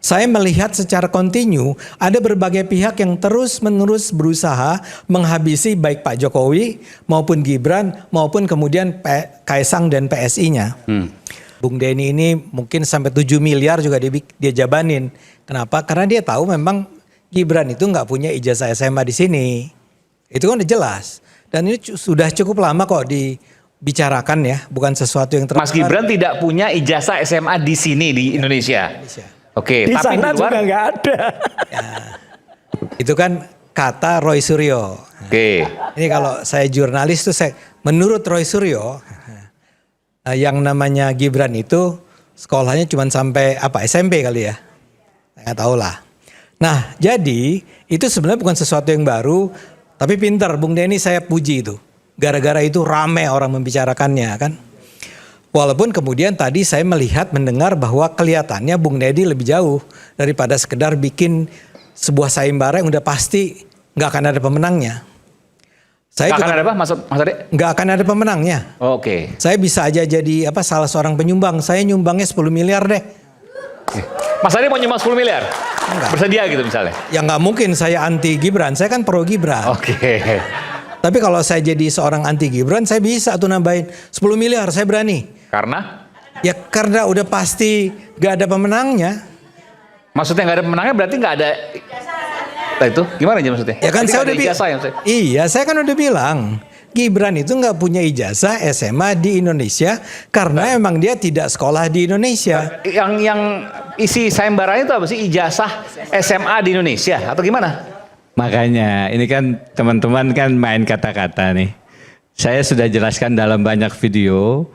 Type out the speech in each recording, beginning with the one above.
Saya melihat secara kontinu ada berbagai pihak yang terus-menerus berusaha menghabisi baik Pak Jokowi maupun Gibran maupun kemudian Kaisang dan PSI-nya. Bung Denny ini mungkin sampai 7 miliar juga dia jabanin. Kenapa? Karena dia tahu memang Gibran itu nggak punya ijazah SMA di sini. Itu kan udah jelas. Dan ini sudah cukup lama kok dibicarakan ya, bukan sesuatu yang Mas Gibran tidak punya ijazah SMA di sini di Indonesia. Oke, Di tapi sana di luar juga nggak ada. Ya, itu kan kata Roy Suryo. Oke. Ini kalau saya jurnalis tuh menurut Roy Suryo yang namanya Gibran itu sekolahnya cuma sampai SMP kali ya. Nggak tahu lah. Nah, jadi itu sebenarnya bukan sesuatu yang baru, tapi pintar Bung Denny, saya puji itu. Gara-gara itu rame orang membicarakannya kan. Walaupun kemudian tadi saya mendengar bahwa kelihatannya Bung Denny lebih jauh daripada sekedar bikin sebuah sayembara yang udah pasti nggak akan ada pemenangnya. Nggak akan ada apa? Mas Ade? Nggak akan ada pemenangnya. Oke. Saya bisa aja jadi salah seorang penyumbang. Saya nyumbangnya 10 miliar deh. Mas Ade mau nyumbang 10 miliar? Enggak. Bersedia gitu misalnya? Ya nggak mungkin saya anti Gibran. Saya kan pro Gibran. Oke. Tapi kalau saya jadi seorang anti Gibran, saya bisa tuh nambahin 10 miliar. Saya berani. Karena? Ya karena udah pasti nggak ada pemenangnya. Maksudnya nggak ada pemenangnya berarti nggak ada. Nah itu gimana aja maksudnya? Ya kan Jadi saya nggak udah ada ijazah ya maksudnya? Iya, saya kan udah bilang Gibran itu nggak punya ijazah SMA di Indonesia karena emang dia tidak sekolah di Indonesia. Yang isi sayembaranya itu apa sih? Ijazah SMA di Indonesia atau gimana? Makanya ini kan teman-teman kan main kata-kata nih. Saya sudah jelaskan dalam banyak video.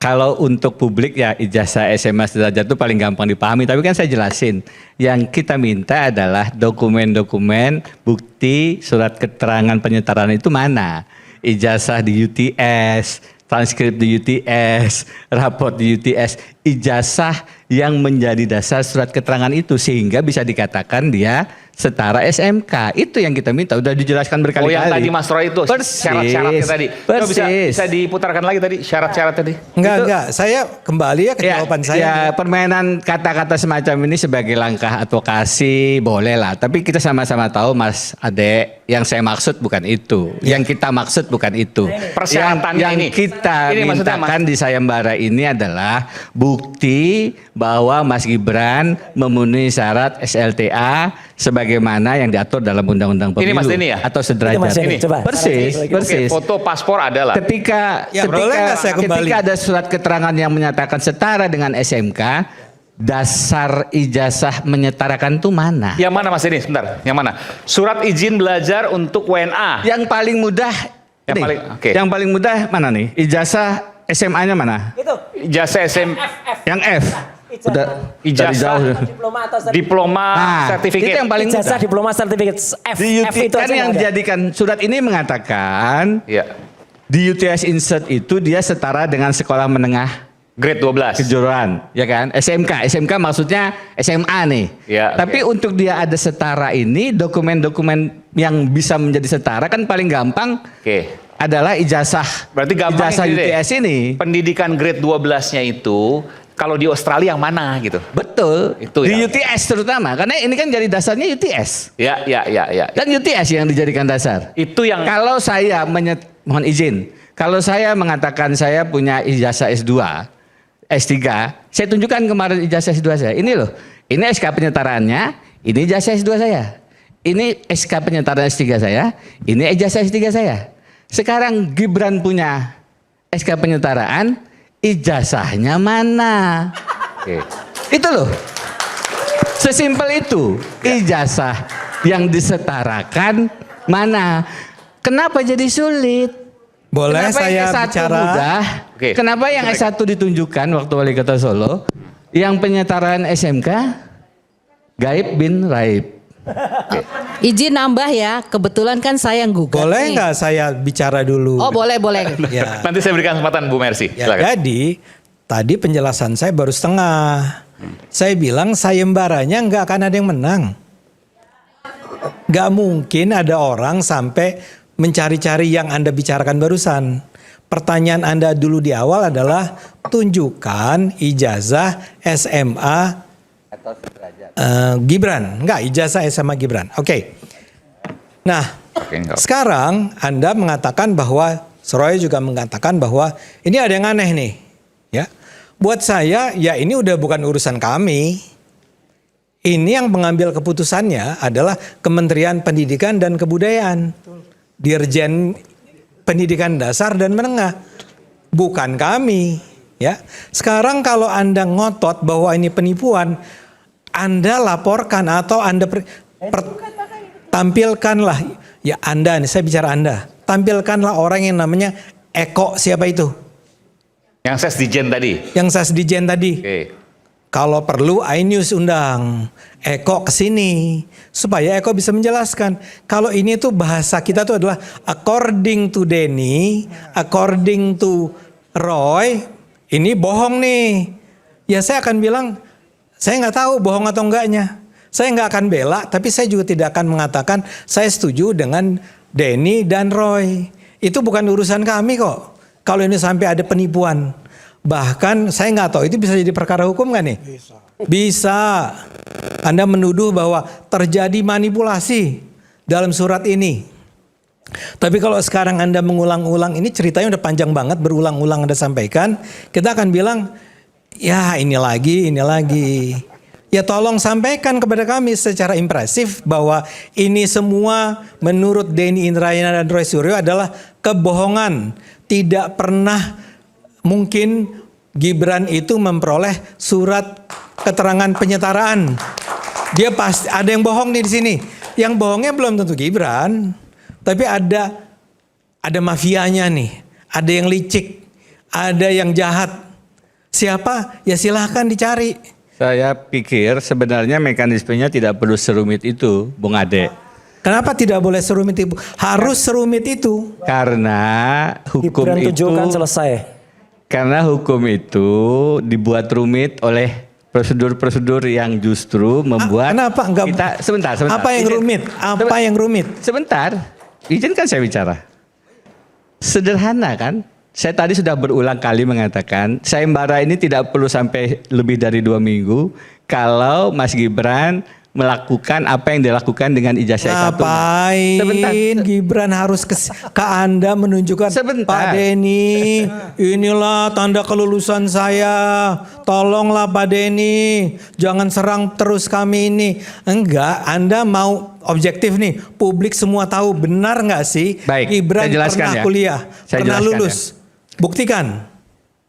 Kalau untuk publik ya ijazah SMA sederajat itu paling gampang dipahami. Tapi kan saya jelasin. Yang kita minta adalah dokumen-dokumen bukti surat keterangan penyetaraan itu mana. Ijazah di UTS, transkrip di UTS, raport di UTS. Ijazah yang menjadi dasar surat keterangan itu. Sehingga bisa dikatakan dia setara SMK. Itu yang kita minta. Udah dijelaskan berkali-kali. Oh yang tadi Mas Roy itu syarat-syaratnya tadi. Coba bisa diputarkan lagi tadi syarat-syarat tadi. Enggak. Saya kembali ya ke jawaban saya. Ya permainan kata-kata semacam ini sebagai langkah advokasi boleh lah. Tapi kita sama-sama tahu Mas Ade, yang saya maksud bukan itu. Yang kita maksud bukan itu. Persyaratannya yang kita mintakan di sayembara ini adalah bukti bahwa Mas Gibran memenuhi syarat SLTA sebagaimana yang diatur dalam Undang-Undang Pemilu. Ini Mas Denny ya? Atau sederajat. Ini. Coba. Persis. Oke, foto paspor adalah. Ketika ada surat keterangan yang menyatakan setara dengan SMK, dasar ijazah menyetarakan itu mana? Yang mana Mas Denny? Sebentar. Yang mana? Surat izin belajar untuk WNA. Yang paling mudah. Yang paling mudah mana nih? Ijazah SMA-nya mana? Itu. Ijazah SM. Yang F. Udah Ijazah diploma sertifikat. Itu yang paling mudah. Ijazah diploma sertifikat F. Di F itu kan yang jadikan surat ini mengatakan di UTS Insert itu dia setara dengan sekolah menengah grade 12 kejuruan, ya kan? SMK maksudnya SMA nih. Ya, tapi untuk dia ada setara ini, dokumen-dokumen yang bisa menjadi setara kan paling gampang. Adalah ijazah. Berarti gampang ijazah UTS ini. Pendidikan grade 12-nya itu kalau di Australia yang mana gitu? Betul. Itu di ya. UTS terutama karena ini kan jadi dasarnya UTS. Ya. Dan UTS yang dijadikan dasar. Itu yang kalau saya mohon izin, kalau saya mengatakan saya punya ijazah S2, S3, saya tunjukkan kemarin ijazah S2 saya. Ini loh. Ini SK penyetaraannya, ini ijazah S2 saya. Ini SK penyetaraan S3 saya, ini ijazah S3 saya. Sekarang Gibran punya SK penyetaraan, ijazahnya mana? Itu loh. Sesimpel itu. Ijazah yang disetarakan mana? Kenapa jadi sulit? Boleh kenapa saya yang S1 bicara? Mudah? Kenapa yang S1 ditunjukkan waktu Wali Kota Solo? Yang penyetaraan SMK gaib bin raib. Izin nambah ya, kebetulan kan saya yang gugat. Boleh nggak saya bicara dulu? Oh boleh. Ya. Nanti saya berikan kesempatan Bu Mercy. Ya, jadi tadi penjelasan saya baru setengah. Saya bilang sayembaranya nggak akan ada yang menang. Nggak mungkin ada orang sampai mencari-cari yang Anda bicarakan barusan. Pertanyaan Anda dulu di awal adalah tunjukkan ijazah SMA Gibran, enggak ijazah SMA Gibran. Oke. Nah, enggak. sekarang Anda mengatakan bahwa Suraya juga mengatakan bahwa ini ada yang aneh nih, ya. Buat saya, ya ini udah bukan urusan kami. Ini yang mengambil keputusannya adalah Kementerian Pendidikan dan Kebudayaan, Dirjen Pendidikan Dasar dan Menengah, bukan kami. Ya, sekarang kalau Anda ngotot bahwa ini penipuan, Anda laporkan atau Anda tampilkanlah, ya Anda, saya bicara Anda, tampilkanlah orang yang namanya Eko, siapa itu? Yang Sesdijen tadi. Yang Sesdijen tadi. Oke. Kalau perlu iNews undang Eko ke sini supaya Eko bisa menjelaskan kalau ini tuh bahasa kita tuh adalah according to Denny, according to Roy, ini bohong nih. Ya saya akan bilang saya nggak tahu bohong atau enggaknya. Saya nggak akan bela, tapi saya juga tidak akan mengatakan saya setuju dengan Denny dan Roy. Itu bukan urusan kami kok. Kalau ini sampai ada penipuan. Bahkan saya nggak tahu itu bisa jadi perkara hukum nggak nih? Bisa. Anda menuduh bahwa terjadi manipulasi dalam surat ini. Tapi kalau sekarang Anda mengulang-ulang, ini ceritanya udah panjang banget, berulang-ulang Anda sampaikan, kita akan bilang, ya ini lagi. Ya tolong sampaikan kepada kami secara impresif bahwa ini semua menurut Denny Indrayana dan Roy Suryo adalah kebohongan. Tidak pernah mungkin Gibran itu memperoleh surat keterangan penyetaraan. Dia pasti ada yang bohong nih di sini. Yang bohongnya belum tentu Gibran, tapi ada mafianya nih. Ada yang licik, ada yang jahat. Siapa? Ya silahkan dicari. Saya pikir sebenarnya mekanismenya tidak perlu serumit itu, Bung Ade. Kenapa tidak boleh serumit itu? Harus serumit itu. Karena hukum Gibran itu tunjukkan selesai. Karena hukum itu dibuat rumit oleh prosedur-prosedur yang justru membuat kenapa enggak? kita sebentar. Apa yang rumit? Apa yang rumit? Sebentar. Izinkan saya bicara. Sederhana kan? Saya tadi sudah berulang kali mengatakan, sayembara ini tidak perlu sampai lebih dari 2 minggu kalau Mas Gibran melakukan apa yang dilakukan dengan ijazah S1. Ngapain Gibran harus ke Anda menunjukkan Pak Denny, inilah tanda kelulusan saya. Tolonglah Pak Denny, jangan serang terus kami ini. Enggak, Anda mau objektif nih. Publik semua tahu, benar nggak sih? Baik, Gibran saya jelaskan pernah ya. kuliah, Saya pernah jelaskan lulus. Buktikan.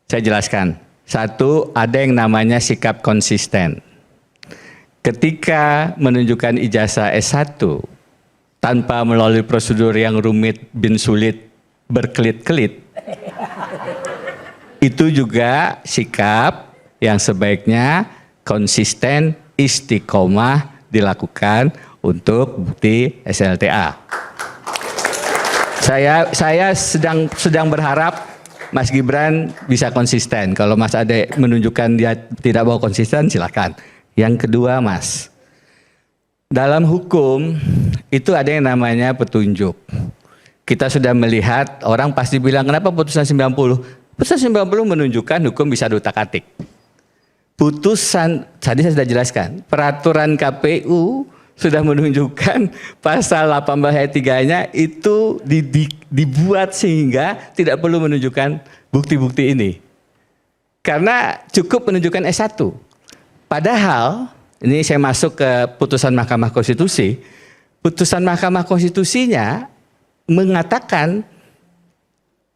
Saya jelaskan. Satu, ada yang namanya sikap konsisten. Ketika menunjukkan ijazah S1 tanpa melalui prosedur yang rumit bin sulit berkelit-kelit, itu juga sikap yang sebaiknya konsisten istiqomah dilakukan untuk bukti SLTA. Saya sedang berharap Mas Gibran bisa konsisten. Kalau Mas Ade menunjukkan dia tidak mau konsisten, silakan. Yang kedua, Mas, dalam hukum itu ada yang namanya petunjuk. Kita sudah melihat, orang pasti bilang kenapa putusan 90? Putusan 90 menunjukkan hukum bisa diutak-atik. Putusan, tadi saya sudah jelaskan, peraturan KPU sudah menunjukkan pasal 18 ayat 3-nya itu dibuat sehingga tidak perlu menunjukkan bukti-bukti ini. Karena cukup menunjukkan S1. Padahal, ini saya masuk ke putusan Mahkamah Konstitusi. Putusan Mahkamah Konstitusinya mengatakan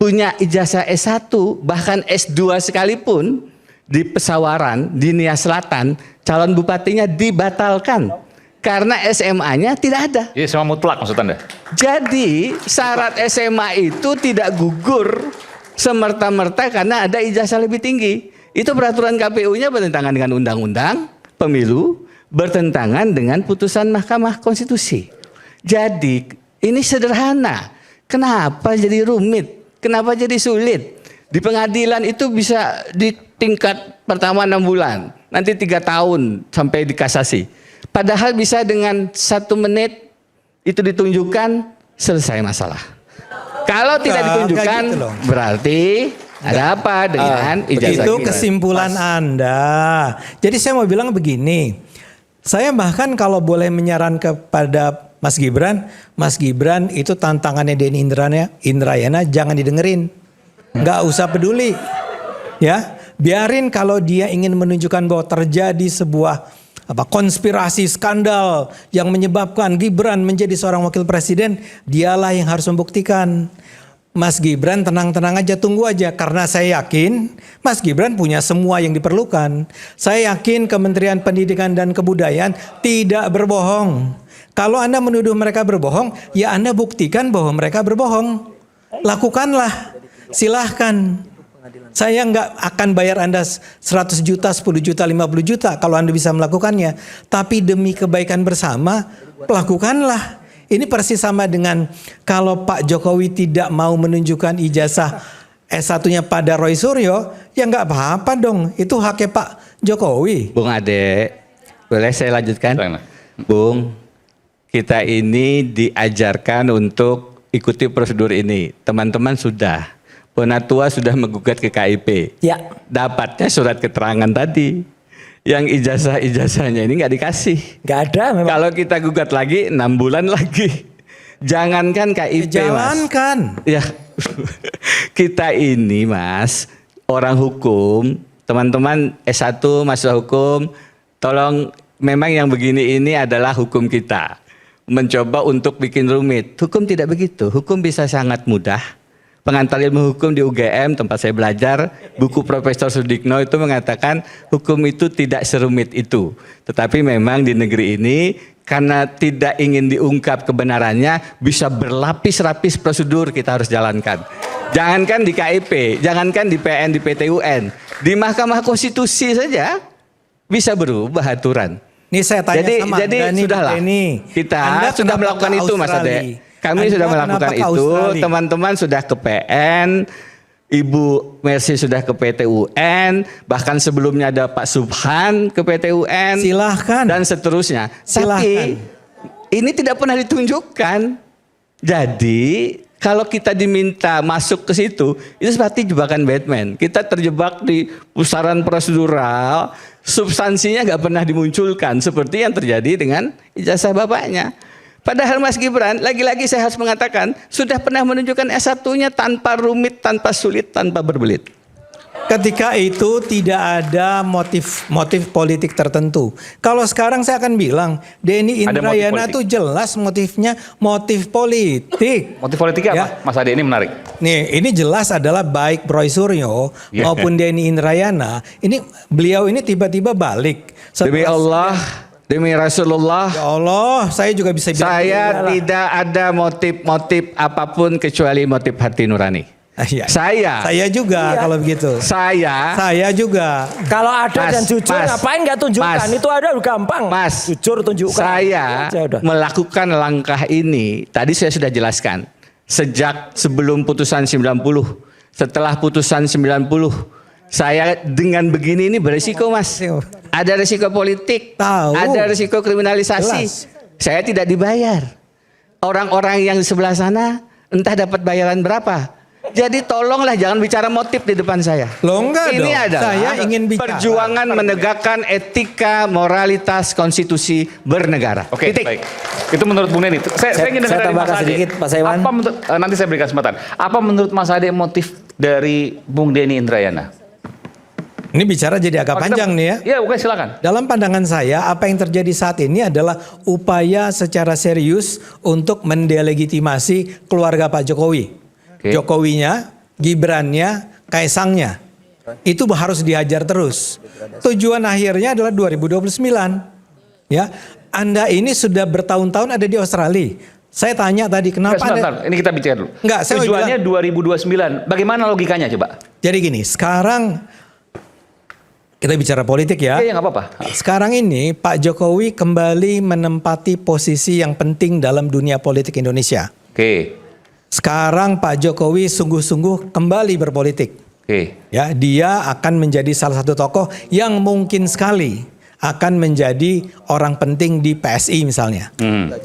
punya ijazah S1 bahkan S2 sekalipun di Pesawaran, di Nia Selatan, calon bupatinya dibatalkan karena SMA-nya tidak ada. Jadi semua mutlak maksud Anda? Jadi syarat SMA itu tidak gugur semerta-merta karena ada ijazah lebih tinggi. Itu peraturan KPU-nya bertentangan dengan undang-undang pemilu, bertentangan dengan putusan Mahkamah Konstitusi. Jadi ini sederhana. Kenapa jadi rumit? Kenapa jadi sulit? Di pengadilan itu bisa di tingkat pertama 6 bulan, nanti 3 tahun sampai dikasasi. Padahal bisa dengan 1 menit itu ditunjukkan, selesai masalah. Kalau tidak ditunjukkan, gitu berarti ada apa dengan ijazah Itu Gibran? kesimpulan Anda. Jadi saya mau bilang begini. Saya bahkan kalau boleh menyaran kepada Mas Gibran itu tantangannya Denny Indrayana jangan didengerin. Nggak usah peduli. Ya, biarin kalau dia ingin menunjukkan bahwa terjadi sebuah konspirasi skandal yang menyebabkan Gibran menjadi seorang wakil presiden, dialah yang harus membuktikan. Mas Gibran tenang-tenang aja, tunggu aja, karena saya yakin Mas Gibran punya semua yang diperlukan. Saya yakin Kementerian Pendidikan dan Kebudayaan tidak berbohong. Kalau Anda menuduh mereka berbohong, ya Anda buktikan bahwa mereka berbohong. Lakukanlah, silahkan. Saya nggak akan bayar Anda 100 juta, 10 juta, 50 juta kalau Anda bisa melakukannya. Tapi demi kebaikan bersama, lakukanlah. Ini persis sama dengan kalau Pak Jokowi tidak mau menunjukkan ijazah S1-nya pada Roy Suryo, ya nggak apa-apa dong. Itu haknya Pak Jokowi. Bung Ade, boleh saya lanjutkan? Boleh. Bung, kita ini diajarkan untuk ikuti prosedur ini. Teman-teman sudah. Penatua sudah menggugat ke KIP. Ya. Dapatnya surat keterangan tadi. Yang ijazah-ijazahnya ini nggak dikasih. Nggak ada memang. Kalau kita gugat lagi 6 bulan lagi. Jangankan KIP, Mas. Jalankan. Ya. Kita ini, Mas, orang hukum, teman-teman S1 mahasiswa hukum, tolong, memang yang begini ini adalah hukum kita. Mencoba untuk bikin rumit. Hukum tidak begitu. Hukum bisa sangat mudah. Pengantar ilmu hukum di UGM tempat saya belajar, buku Profesor Sudikno itu mengatakan hukum itu tidak serumit itu. Tetapi memang di negeri ini karena tidak ingin diungkap kebenarannya, bisa berlapis-lapis prosedur kita harus jalankan. Jangankan di KIP, jangankan di PN, di PT UN, di Mahkamah Konstitusi saja bisa berubah aturan. Ini saya tanya sama jadi Anda sudahlah. nih, Kita Anda sudah kenapa melakukan ke itu, Mas Australia? Ade. Kami Anda sudah melakukan kenapa ke itu, Australia? teman-teman sudah ke PN, Ibu Mercy sudah ke PT UN, bahkan sebelumnya ada Pak Subhan ke PT UN. Silahkan. Dan seterusnya. Silahkan. Tapi ini tidak pernah ditunjukkan. Jadi kalau kita diminta masuk ke situ, itu seperti jebakan Batman. Kita terjebak di pusaran prosedural, substansinya nggak pernah dimunculkan seperti yang terjadi dengan ijazah bapaknya. Padahal Mas Gibran, lagi-lagi saya harus mengatakan, sudah pernah menunjukkan S1-nya tanpa rumit, tanpa sulit, tanpa berbelit. Ketika itu tidak ada motif politik tertentu. Kalau sekarang saya akan bilang, Denny Ada motif Indrayana politik. tuh jelas motifnya motif politik. Motif politiknya Ya. apa? Mas Ade, ini menarik. Nih, ini jelas adalah baik Roy Suryo Ya. maupun Denny Indrayana. Ini beliau ini tiba-tiba balik. Demi Allah, demi Rasulullah, Ya Allah, saya juga bisa bilang. saya tidak ada motif-motif apapun kecuali motif hati nurani. Iya. Saya juga kalau begitu. Saya juga. Kalau ada Mas, dan jujur, Mas, ngapain nggak tunjukkan? Mas, Itu ada udah gampang. Mas, Jujur tunjukkan. Saya Aja udah. melakukan langkah ini, tadi saya sudah jelaskan. Sejak sebelum putusan 90, setelah putusan 90, saya dengan begini ini beresiko, Mas. Ada resiko politik, Tahu. ada resiko kriminalisasi. Jelas. Saya tidak dibayar. Orang-orang yang di sebelah sana entah dapat bayaran berapa. Jadi tolonglah jangan bicara motif di depan saya. Loh, enggak Ini dong. adalah Saya ingin bicara perjuangan menegakkan etika, moralitas, konstitusi bernegara. Oke, Titik. baik. Itu menurut Bung Neni. Saya ingin dengar saya dari tambahkan Mas Ade. sedikit, Pak Saiman. Apa nanti saya berikan kesempatan. Apa menurut Mas Ade motif dari Bung Denny Indrayana? Ini bicara jadi agak panjang nih ya. Iya, oke, silakan. Dalam pandangan saya, apa yang terjadi saat ini adalah upaya secara serius untuk mendelegitimasi keluarga Pak Jokowi. Oke. Jokowinya, Gibrannya, Kaisangnya. Itu harus dihajar terus. Tujuan akhirnya adalah 2029. Ya, Anda ini sudah bertahun-tahun ada di Australia. Saya tanya tadi kenapa Sebentar, ini kita bicara dulu. Enggak, saya mau Tujuannya 2029. Bagaimana logikanya coba? Jadi gini, sekarang kita bicara politik ya. Iya, nggak apa-apa. Sekarang ini Pak Jokowi kembali menempati posisi yang penting dalam dunia politik Indonesia. Oke. Sekarang Pak Jokowi sungguh-sungguh kembali berpolitik. Oke. Ya, dia akan menjadi salah satu tokoh yang mungkin sekali akan menjadi orang penting di PSI misalnya.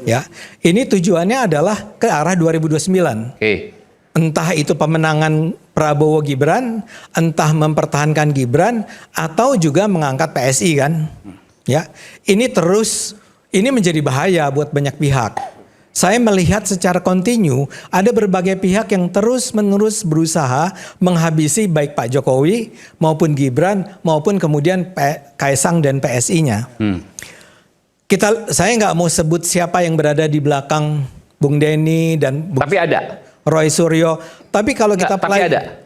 Ya, ini tujuannya adalah ke arah 2029. Oke. Entah itu pemenangan Prabowo Gibran, entah mempertahankan Gibran, atau juga mengangkat PSI kan. Ya, ini menjadi bahaya buat banyak pihak. Saya melihat secara kontinu ada berbagai pihak yang terus-menerus berusaha menghabisi baik Pak Jokowi maupun Gibran maupun kemudian Kaisang dan PSI-nya. Saya nggak mau sebut siapa yang berada di belakang Bung Denny dan Tapi ada. Roy Suryo. Tapi kalau kita Tapi ada.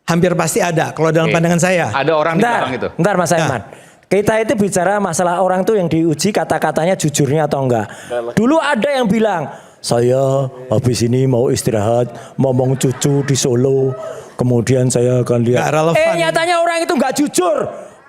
hampir pasti ada. Kalau dalam Oke. pandangan saya. Ada orang di belakang itu. Bentar Mas Aiman. Kita itu bicara masalah orang tuh yang diuji kata-katanya jujurnya atau enggak. Dulu ada yang bilang, saya habis ini mau istirahat, ngomong cucu di Solo, kemudian saya akan lihat. Nggak relevan. Nyatanya orang itu enggak jujur.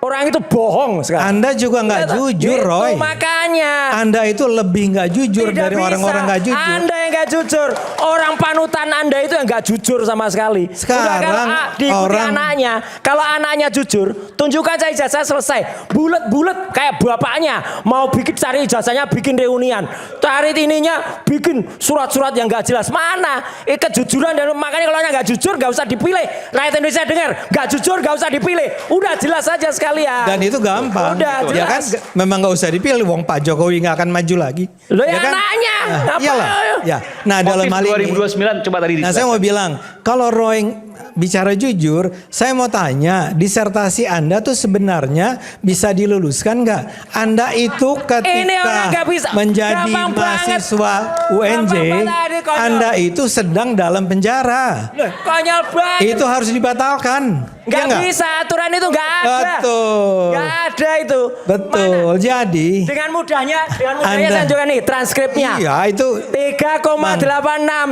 Orang itu bohong sekarang. Anda juga nggak jujur, Itu Roy. makanya. Anda itu lebih nggak jujur Tidak dari bisa. orang-orang nggak jujur. Anda yang nggak jujur. Orang panutan Anda itu yang nggak jujur sama sekali. Sekarang diikuti anaknya. Kalau anaknya jujur, tunjukkan saya ijazah selesai. Bulet-bulet kayak bapaknya. Mau bikin cari ijazahnya, bikin reunian. Cari ininya, bikin surat-surat yang nggak jelas. Mana? Kejujuran dan makanya kalau nggak jujur nggak usah dipilih. Rakyat Indonesia dengar, nggak jujur nggak usah dipilih. Udah jelas aja sekalian. Dan itu gampang. Udah Ya kan, jelas. memang nggak usah dipilih. Wong Pak Jokowi nggak akan maju lagi. Loh ya kan? anaknya. Nah, Apa? iyalah. Ya. Nah dalam Motif hal ini. 2029 coba tadi Nah saya mau bilang, kalau Roy bicara jujur, saya mau tanya, disertasi Anda tuh sebenarnya bisa diluluskan nggak? Anda itu Ini orang nggak bisa. ketika menjadi Gampang banget. mahasiswa UNJ, Gampang banget, konyol. Anda itu sedang dalam penjara. Konyol banget. Itu harus dibatalkan. Nggak Iya nggak? bisa, aturan itu nggak ada. Betul. Nggak ada itu. Betul. Mana? Jadi Dengan mudahnya Anda- saya tunjukkan nih transkripnya. iya itu 3,86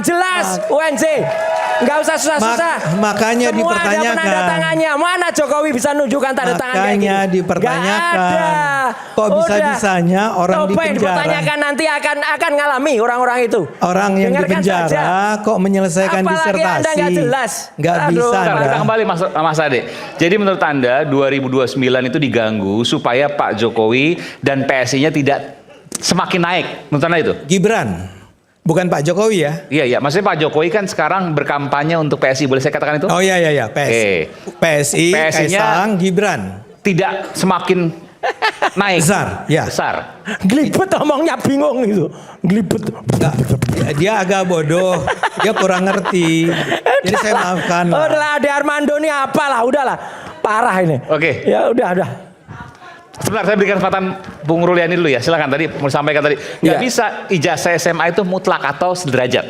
jelas UNJ. Nggak usah susah-susah. Makanya Semua dipertanyakan. ada penanda tangannya. Mana Jokowi bisa nunjukkan tanda tangan kayak Makanya gini? dipertanyakan. Nggak ada. Kok bisa-bisanya orang Coba di yang penjara? dipertanyakan nanti akan ngalami orang-orang itu. Orang yang di Dengarkan penjara saja. kok menyelesaikan Apalagi disertasi? Anda nggak jelas. Nggak Aduh. bisa Sekarang Anda. kita kembali Mas Ade. Jadi menurut Anda 2029 itu diganggu supaya Pak Jokowi dan PSI-nya tidak semakin naik. Menurut Anda itu? Gibran, bukan Pak Jokowi ya? Iya, maksudnya Pak Jokowi kan sekarang berkampanye untuk PSI, boleh saya katakan itu? Oh iya PSI, PSI-nya Kaisang, Gibran. Tidak semakin naik. Besar, ya. Besar. Gelibet omongnya bingung gitu. Gelibet. Nggak, dia agak bodoh, dia kurang ngerti. Jadi saya maafkan. Oh, lah. udahlah Ade Armando ini apalah, udahlah. Parah ini. Oke. Ya udah. Sebentar, saya berikan kesempatan Bung Ruliani dulu ya. Silakan tadi mau sampaikan tadi. Nggak Iya. bisa ijazah SMA itu mutlak atau sederajat.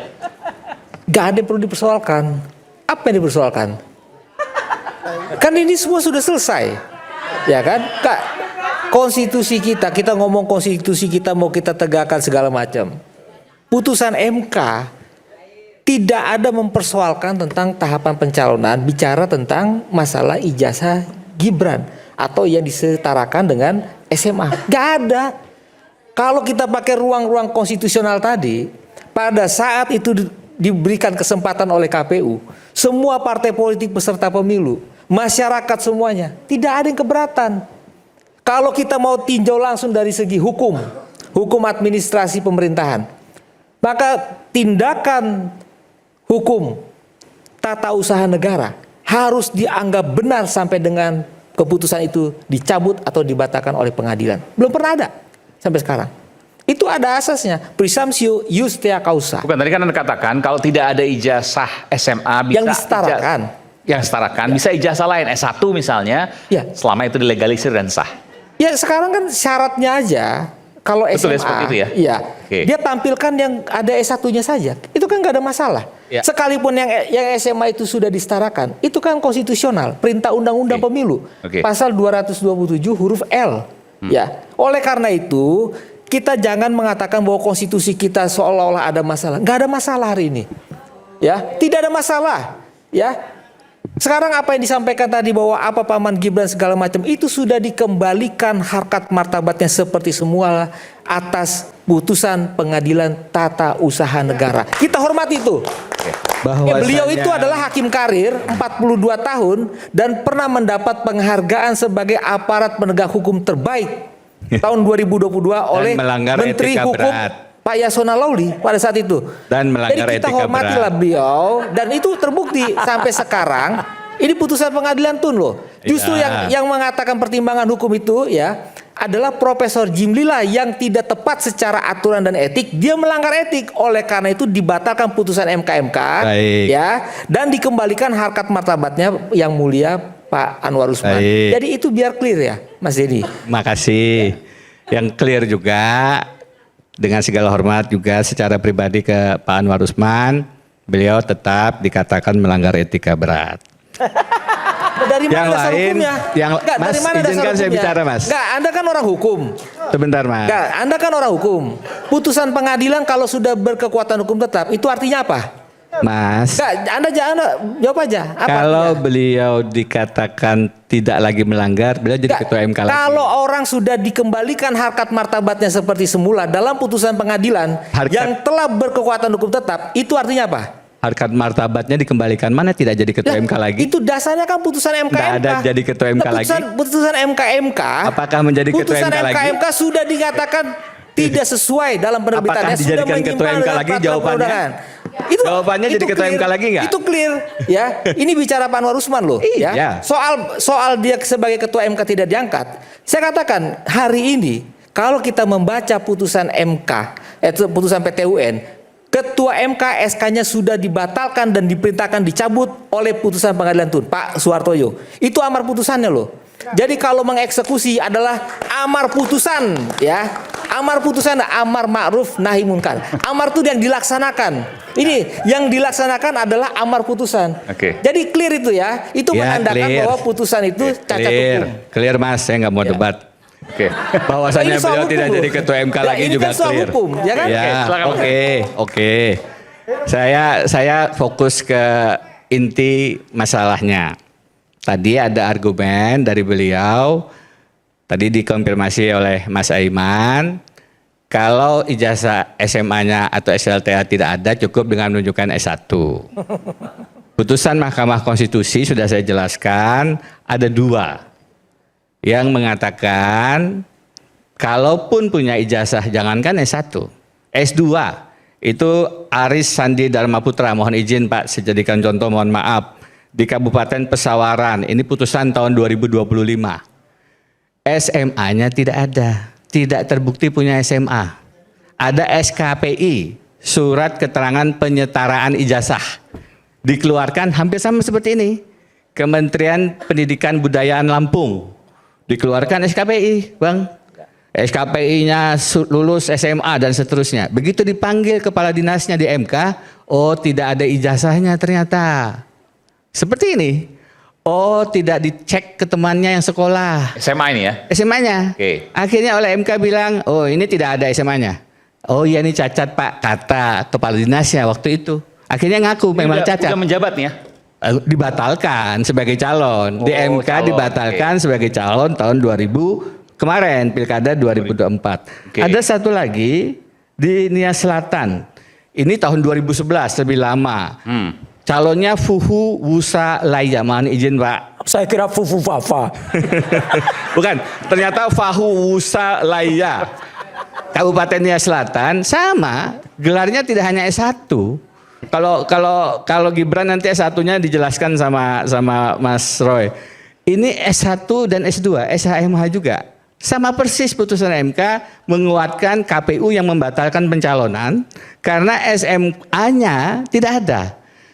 Gak ada yang perlu dipersoalkan. Apa yang dipersoalkan? Kan ini semua sudah selesai. Ya kan? Kak, konstitusi kita ngomong konstitusi kita mau kita tegakkan segala macam. Putusan MK tidak ada mempersoalkan tentang tahapan pencalonan, bicara tentang masalah ijazah Gibran atau yang disetarakan dengan SMA. Gak ada. Kalau kita pakai ruang-ruang konstitusional tadi, pada saat itu diberikan kesempatan oleh KPU, semua partai politik peserta pemilu, masyarakat semuanya, tidak ada yang keberatan. Kalau kita mau tinjau langsung dari segi hukum administrasi pemerintahan, maka tindakan hukum tata usaha negara harus dianggap benar sampai dengan keputusan itu dicabut atau dibatalkan oleh pengadilan. Belum pernah ada sampai sekarang. Itu ada asasnya, presumptio justia causa. Bukan, tadi kan Anda katakan kalau tidak ada ijazah SMA bisa Yang disetarakan. Yang setarakan, bisa ijazah lain S1 misalnya, Ya. selama itu dilegalisir dan sah. Ya sekarang kan syaratnya aja kalau Betul ya, SMA, seperti itu ya? iya, Oke. dia tampilkan yang ada S1-nya saja. Itu kan nggak ada masalah. Ya. Sekalipun yang SMA itu sudah disetarakan, itu kan konstitusional, perintah undang-undang Oke. pemilu, Oke. pasal 227 huruf L. Ya, oleh karena itu kita jangan mengatakan bahwa konstitusi kita seolah-olah ada masalah. Nggak ada masalah hari ini. Ya, tidak ada masalah. Ya. Sekarang apa yang disampaikan tadi bahwa apa paman Gibran segala macam itu sudah dikembalikan harkat martabatnya seperti semua atas putusan pengadilan tata usaha negara. Kita hormati itu. Beliau itu adalah hakim karir 42 tahun dan pernah mendapat penghargaan sebagai aparat penegak hukum terbaik tahun 2022 oleh melanggar Menteri etika Hukum berat. Pak Yasona Lawli pada saat itu. Dan melanggar Jadi kita etika hormatilah berat. beliau dan itu terbukti sampai sekarang Ini putusan pengadilan Tun loh. Justru Iya. yang mengatakan pertimbangan hukum itu ya adalah Profesor Jim Lila yang tidak tepat secara aturan dan etik. Dia melanggar etik. Oleh karena itu dibatalkan putusan MK Baik. ya dan dikembalikan harkat martabatnya yang mulia Pak Anwar Usman. Baik. Jadi itu biar clear ya, Mas Denny. Makasih. Yang clear juga dengan segala hormat juga secara pribadi ke Pak Anwar Usman, beliau tetap dikatakan melanggar etika berat. Dari mana Yang dasar lain, hukumnya? Mas, dari mana dasar izinkan saya hukumnya? bicara, Mas. Enggak, Anda kan orang hukum. Sebentar, Mas. Enggak, Anda kan orang hukum. Putusan pengadilan kalau sudah berkekuatan hukum tetap, itu artinya apa? Mas, Enggak, Anda jawab aja. Apa kalau artinya? beliau dikatakan tidak lagi melanggar, beliau jadi Enggak, ketua MK lagi. kalau orang sudah dikembalikan harkat martabatnya seperti semula dalam putusan pengadilan yang telah berkekuatan hukum tetap, itu artinya apa? Harkat martabatnya dikembalikan, mana tidak jadi ketua Lah, MK lagi? Itu dasarnya kan putusan MK. Nggak ada jadi ketua MK lagi. Putusan MK. Apakah menjadi ketua putusan MK lagi? MK sudah dikatakan tidak sesuai dalam penerbitannya. Apakah dijadikan sudah ketua menyimpang MK dengan lagi? peraturan Jawabannya? perundangan. Itu, Jawabannya jadi ketua clear. MK lagi nggak? Itu clear, ya. Ini bicara Pak Anwar Usman loh, Iya. ya. Soal dia sebagai ketua MK tidak diangkat. Saya katakan hari ini kalau kita membaca putusan MK, putusan PT UN, Ketua MK SK-nya sudah dibatalkan dan diperintahkan dicabut oleh putusan pengadilan Tun, Pak Suhartoyo. Itu amar putusannya loh. Jadi kalau mengeksekusi adalah amar putusan, ya. Amar putusan, amar ma'ruf nahi munkar. Amar itu yang dilaksanakan. Ini yang dilaksanakan adalah amar putusan. Oke. Jadi clear itu ya. Itu Ya, menandakan clear. bahwa putusan itu cacat Clear, hukum. clear Mas, saya nggak mau Ya. debat. Oke. Bahwasannya Ini soal beliau hukum tidak loh. jadi ketua MK Ya, lagi ini juga kan soal clear. hukum, ya kan? Ya, Silakan, Mas. oke. Saya fokus ke inti masalahnya. Tadi ada argumen dari beliau, tadi dikonfirmasi oleh Mas Aiman, kalau ijazah SMA-nya atau SLTA tidak ada, cukup dengan menunjukkan S1. Putusan Mahkamah Konstitusi sudah saya jelaskan, ada dua yang mengatakan kalaupun punya ijazah jangankan S1, S2 itu Aris Sandi Dharma Putra, mohon izin Pak, saya jadikan contoh, mohon maaf, di Kabupaten Pesawaran, ini putusan tahun 2025. SMA-nya tidak ada, tidak terbukti punya SMA. Ada SKPI, surat keterangan penyetaraan ijazah. Dikeluarkan hampir sama seperti ini. Kementerian Pendidikan Budayaan Lampung. Dikeluarkan SKPI, Bang. SKPI-nya lulus SMA dan seterusnya. Begitu dipanggil kepala dinasnya di MK, oh tidak ada ijazahnya ternyata. Seperti ini. Oh tidak dicek ke temannya yang sekolah. SMA ini ya. SMA-nya. Oke. Akhirnya oleh MK bilang, oh ini tidak ada SMA-nya. Oh iya ini cacat Pak, kata kepala dinasnya waktu itu. Akhirnya ngaku memang cacat. Udah menjabat nih ya. Dibatalkan sebagai calon. Di Oh, MK calon, dibatalkan sebagai calon tahun 2000 kemarin, Pilkada 2024. Oke. Ada satu lagi di Nia Selatan. Ini tahun 2011, lebih lama. Calonnya Fuhu Wusa Laya. Mohon izin Pak. Saya kira fufu fafa. Bukan, ternyata Fahu Wusa Laya. Kabupaten Nia Selatan sama, gelarnya tidak hanya S1. Kalau Gibran nanti S1-nya dijelaskan sama Mas Roy. Ini S1 dan S2, SHMH juga. Sama persis putusan MK menguatkan KPU yang membatalkan pencalonan karena SMA-nya tidak ada.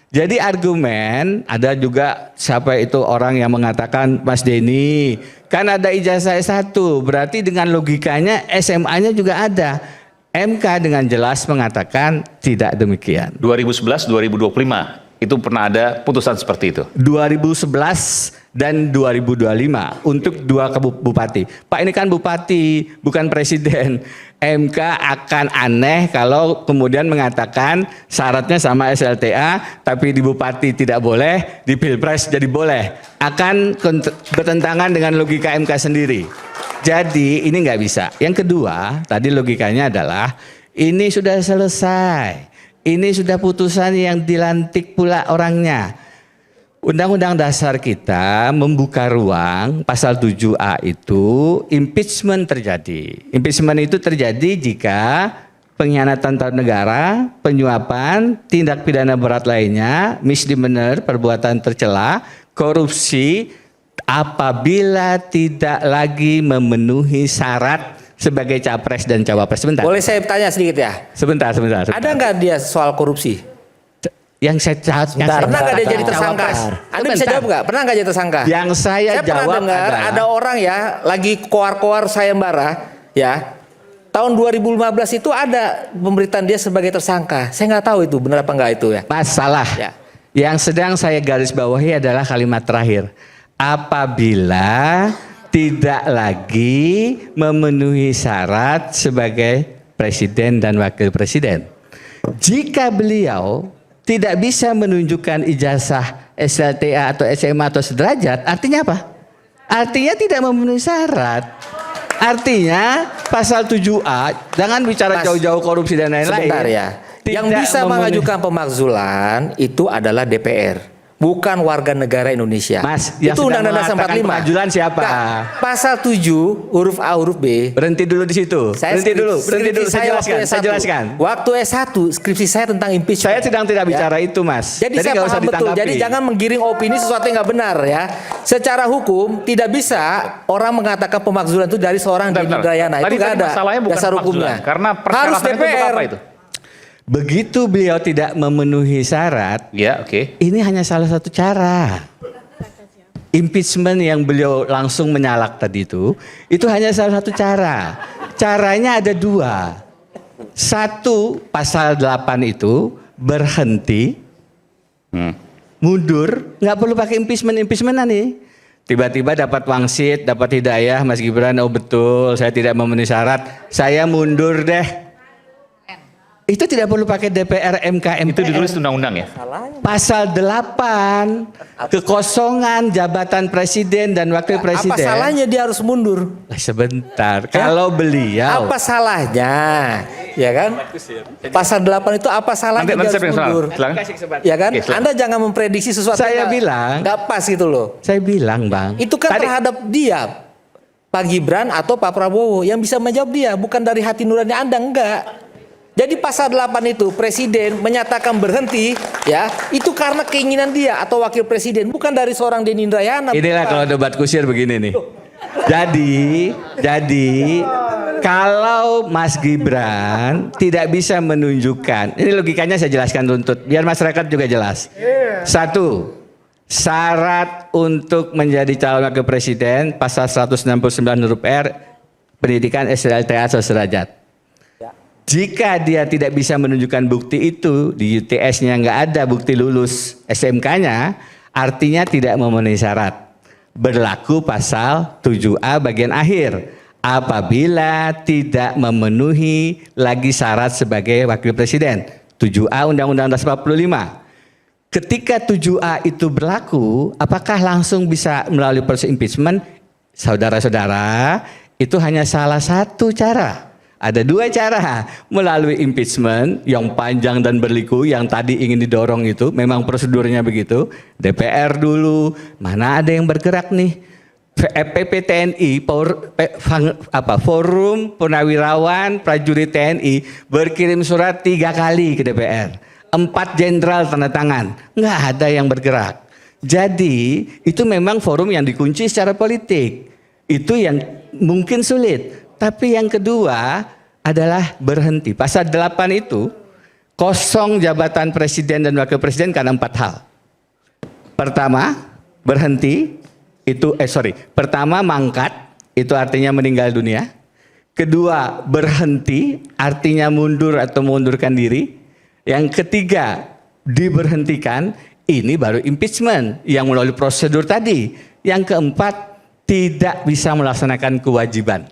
Jadi argumen, ada juga siapa itu orang yang mengatakan Mas Denny, kan ada ijazah S1, berarti dengan logikanya SMA-nya juga ada. MK dengan jelas mengatakan tidak demikian. 2011-2025 itu pernah ada putusan seperti itu. 2011 dan 2025 untuk dua bupati. Pak ini kan bupati, bukan presiden. MK akan aneh kalau kemudian mengatakan syaratnya sama SLTA, tapi di bupati tidak boleh, di pilpres jadi boleh. Akan bertentangan dengan logika MK sendiri. Jadi ini nggak bisa. Yang kedua, tadi logikanya adalah ini sudah selesai. Ini sudah putusan yang dilantik pula orangnya. Undang-Undang Dasar kita membuka ruang pasal 7A itu impeachment terjadi. Impeachment itu terjadi jika pengkhianatan terhadap negara, penyuapan, tindak pidana berat lainnya, misdemeanor, perbuatan tercela, korupsi apabila tidak lagi memenuhi syarat sebagai capres dan cawapres. Sebentar. Boleh saya tanya sedikit ya? Sebentar. Ada nggak dia soal korupsi? Yang saya Pernah nggak dia jadi tersangka? Anda bisa jawab nggak? Pernah nggak jadi tersangka? Yang saya pernah jawab dengar adalah, ada orang ya lagi koar-koar sayembara ya. Tahun 2015 itu ada pemberitaan dia sebagai tersangka. Saya nggak tahu itu benar apa nggak itu ya. masalah Ya. yang sedang saya garis bawahi adalah kalimat terakhir. Apabila tidak lagi memenuhi syarat sebagai presiden dan wakil presiden. Jika beliau tidak bisa menunjukkan ijazah SLTA atau SMA atau sederajat, artinya apa? Artinya tidak memenuhi syarat. Artinya pasal 7A, jangan bicara jauh-jauh korupsi dan lain-lain. Sebentar ya. Yang bisa mengajukan pemakzulan itu adalah DPR, bukan warga negara Indonesia. Mas, yang itu sedang Undang-Undang Dasar mengatakan 45. pemakzulan siapa? Nah, pasal 7 huruf A huruf B. Berhenti dulu di situ. Berhenti dulu. Saya jelaskan. Waktu S1 skripsi saya tentang impeachment. Saya sedang tidak bicara itu, Mas. Jadi saya nggak paham usah betul. ditanggapi. Jadi jangan menggiring opini sesuatu yang nggak benar ya. Secara hukum tidak bisa orang mengatakan pemakzulan itu dari seorang Denny Indrayana. Itu nggak ada masalahnya bukan dasar hukumnya. Karena harus persyaratannya itu untuk DPR. apa itu? Begitu beliau tidak memenuhi syarat, Ya, oke. ini hanya salah satu cara. Impeachment yang beliau langsung menyalak tadi itu hanya salah satu cara. Caranya ada dua. Satu, pasal 8 itu berhenti, mundur, nggak perlu pakai impeachmentan nih. Tiba-tiba dapat wangsit, dapat hidayah, Mas Gibran, oh betul, saya tidak memenuhi syarat, saya mundur deh. Itu tidak perlu pakai DPR, MK, MPR. Itu ditulis undang-undang ya? Pasal 8, kekosongan jabatan presiden dan wakil presiden. Apa salahnya dia harus mundur? Sebentar, kalau beliau. Apa salahnya? Ya kan? Pasal 8 itu apa salahnya Nanti dia saya harus mundur? Silakan. Ya kan? Oke, silakan. Anda jangan memprediksi sesuatu Saya yang bilang. nggak pas gitu loh. Saya bilang, Bang. Itu kan terhadap dia, Pak Gibran atau Pak Prabowo yang bisa menjawab dia, bukan dari hati nurani Anda, enggak. Jadi pasal 8 itu presiden menyatakan berhenti ya, itu karena keinginan dia atau wakil presiden, bukan dari seorang Denny Indrayana. Inilah bukan. kalau debat kusir begini nih. Jadi kalau Mas Gibran tidak bisa menunjukkan, ini logikanya saya jelaskan runtut biar masyarakat juga jelas. Satu, syarat untuk menjadi calon wakil presiden pasal 169 huruf R, pendidikan SLTA atau sederajat. Jika dia tidak bisa menunjukkan bukti itu, di UTS-nya nggak ada bukti lulus SMK-nya, artinya tidak memenuhi syarat. Berlaku pasal 7A bagian akhir. Apabila tidak memenuhi lagi syarat sebagai wakil presiden. 7A Undang-Undang Dasar 45. Ketika 7A itu berlaku, apakah langsung bisa melalui proses impeachment? Saudara-saudara, itu hanya salah satu cara. Ada dua cara, melalui impeachment yang panjang dan berliku yang tadi ingin didorong itu, memang prosedurnya begitu. DPR dulu, mana ada yang bergerak nih? PPTNI, Forum Purnawirawan Prajurit TNI berkirim surat 3 kali ke DPR. 4 jenderal tanda tangan, nggak ada yang bergerak. Jadi itu memang forum yang dikunci secara politik. Itu yang mungkin sulit. Tapi yang kedua adalah berhenti. Pasal 8 itu kosong jabatan presiden dan wakil presiden karena 4 hal. Pertama, berhenti. Pertama mangkat, itu artinya meninggal dunia. Kedua, berhenti, artinya mundur atau mengundurkan diri. Yang ketiga, diberhentikan, ini baru impeachment yang melalui prosedur tadi. Yang keempat, tidak bisa melaksanakan kewajiban.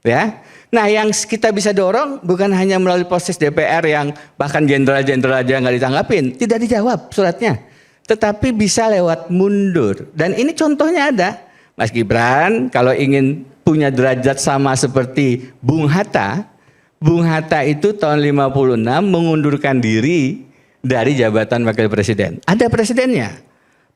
Ya, nah yang kita bisa dorong bukan hanya melalui proses DPR yang bahkan jenderal-jenderal aja nggak ditanggapin, tidak dijawab suratnya, tetapi bisa lewat mundur. Dan ini contohnya ada, Mas Gibran kalau ingin punya derajat sama seperti Bung Hatta itu tahun 56 mengundurkan diri dari jabatan wakil presiden. Ada presidennya.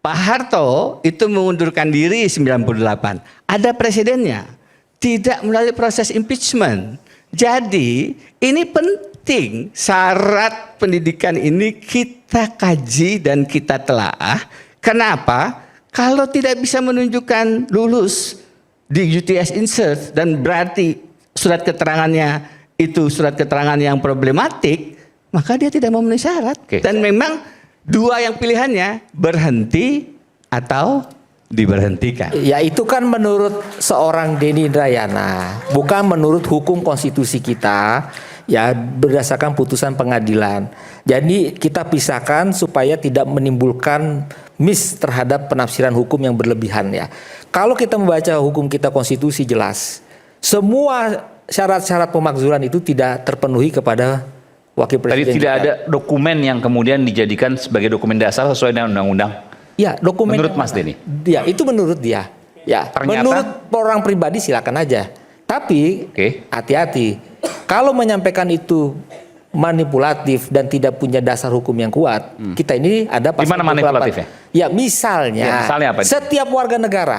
Pak Harto itu mengundurkan diri 98. Ada presidennya. Tidak melalui proses impeachment. Jadi ini penting, syarat pendidikan ini kita kaji dan kita telaah. Kenapa? Kalau tidak bisa menunjukkan lulus di UTS Insert dan berarti surat keterangannya itu surat keterangan yang problematik, maka dia tidak memenuhi syarat. Oke. Dan memang dua yang pilihannya, berhenti atau diberhentikan. Ya itu kan menurut seorang Denny Indrayana, bukan menurut hukum konstitusi kita, ya berdasarkan putusan pengadilan. Jadi kita pisahkan supaya tidak menimbulkan miss terhadap penafsiran hukum yang berlebihan ya. Kalau kita membaca hukum kita konstitusi jelas, semua syarat-syarat pemakzulan itu tidak terpenuhi kepada wakil Tadi presiden. tidak kita. ada dokumen yang kemudian dijadikan sebagai dokumen dasar sesuai dengan undang-undang. Ya, dokumen Menurut yang Mas mana? Denny? Ya, itu menurut dia. Ya, Ternyata? menurut orang pribadi silakan aja. Tapi Oke. hati-hati. Kalau menyampaikan itu manipulatif dan tidak punya dasar hukum yang kuat, kita ini ada pasal Gimana 28. manipulatifnya? Ya, misalnya, Ya, misalnya apa? setiap warga negara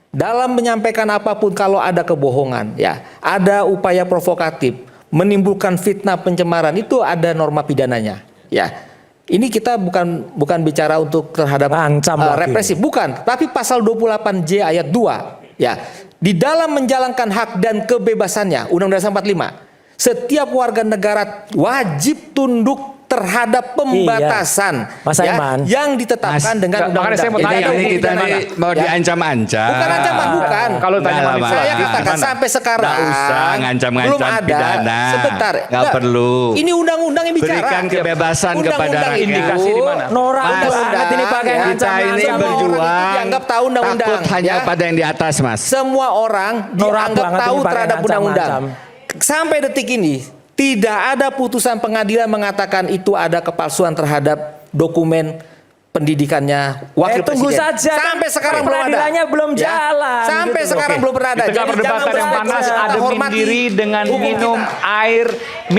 dalam menyampaikan apapun kalau ada kebohongan, ya, ada upaya provokatif, menimbulkan fitnah pencemaran, itu ada norma pidananya. Ya. Ini kita bukan bicara untuk terhadap Ancam lagi. represif, bukan, tapi pasal 28J ayat 2 ya. Di dalam menjalankan hak dan kebebasannya, Undang-Undang 45, setiap warga negara wajib tunduk terhadap pembatasan Mas ya, Aiman. yang ditetapkan Mas, dengan makanya saya mau Jadi tanya, ada Ini hukum kita pidana. nih mau Ya. diancam-ancam. Bukan ancaman, bukan. Kalau tanya Nggak lah, manipulatif, Saya katakan gimana? sampai sekarang Nggak usah ngancam-ngancam belum ada. pidana. Sebentar, Nggak perlu. Ini undang-undang yang bicara. Berikan kebebasan kepada Undang-undang rakyat. itu, Indikasi di mana? Norak Mas, banget ini pakai ya, Kita ini ngancam-ngancam. berjuang orang itu dianggap tahu undang-undang, takut hanya ya. pada yang di atas, Mas. Semua orang Norak dianggap banget tahu ini pakai terhadap undang-undang. ngancam-ngancam. Sampai detik ini tidak ada putusan pengadilan mengatakan itu ada kepalsuan terhadap dokumen pendidikannya wakil tunggu presiden. saja, kan Sampai sekarang belum ada. peradilannya belum jalan, Sampai gitu. sekarang Oke. belum pernah ada. Di tengah Jadi perdebatan jangan yang panas, kita ada hormati diri dengan hukum minum kita. air